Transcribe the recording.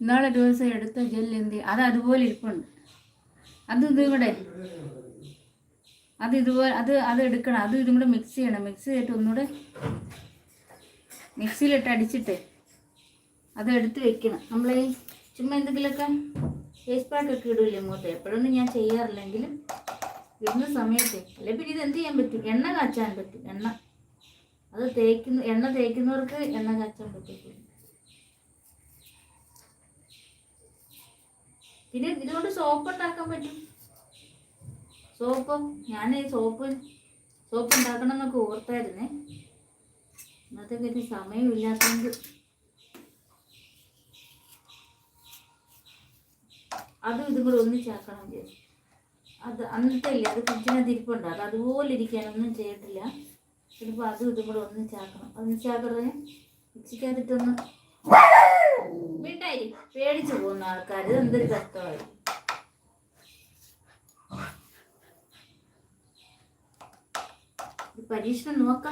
ഇന്നാളെ ദിവസം എടുത്ത ജെല്ല് എന്ത് അത് അതുപോലെ ഇരിപ്പുണ്ട്. ഇതും കൂടെ ഇതുപോലെ അത് എടുക്കണം. ഇതും കൂടെ മിക്സ് ചെയ്യണം. മിക്സ് ചെയ്തിട്ട് ഒന്നുകൂടെ മിക്സിയിലിട്ട് അടിച്ചിട്ട് അത് എടുത്ത് വെക്കണം. നമ്മൾ ഈ ചുമ്മാ എന്തെങ്കിലുമൊക്കെ ഫേസ് പാക്കൊക്കെ ഇടില്ലേ മുഖത്ത്, എപ്പോഴൊന്നും ഞാൻ ചെയ്യാറില്ലെങ്കിലും ഇടുന്ന സമയത്ത്. അല്ലെ പിന്നെ ഇത് എന്ത് ചെയ്യാൻ പറ്റും, എണ്ണ കാച്ചാൻ പറ്റും. എണ്ണ തേക്കുന്നവർക്ക് എണ്ണ കാച്ചാൻ പറ്റത്തില്ല. പിന്നെ ഇതുകൊണ്ട് സോപ്പ് ഉണ്ടാക്കാൻ പറ്റും. ഞാൻ സോപ്പ് ഉണ്ടാക്കണം എന്നൊക്കെ ഓർത്തായിരുന്നേ. ഇന്നത്തെ കാര്യം സമയമില്ലാത്തതുകൊണ്ട് ഇതും കൂടെ ഒന്നിച്ചാക്കണം വിചാരിച്ചു. അന്നത്തെ ഇല്ല, അത് ഫ്രിഡ്ജിനകത്ത് ഇരിപ്പുണ്ട്. അതുപോലെ ഇരിക്കാനൊന്നും ചെയ്തിട്ടില്ല. ചിലപ്പോൾ ഇതും കൂടെ ഒന്നിച്ചാക്കണേ. മിക്സിക്കകത്തിട്ടൊന്ന് വീട്ടായി പേടിച്ചു പോകുന്ന ആൾക്കാർ എന്തൊരു കഷ്ടമായി. പരീക്ഷണം നോക്കാം.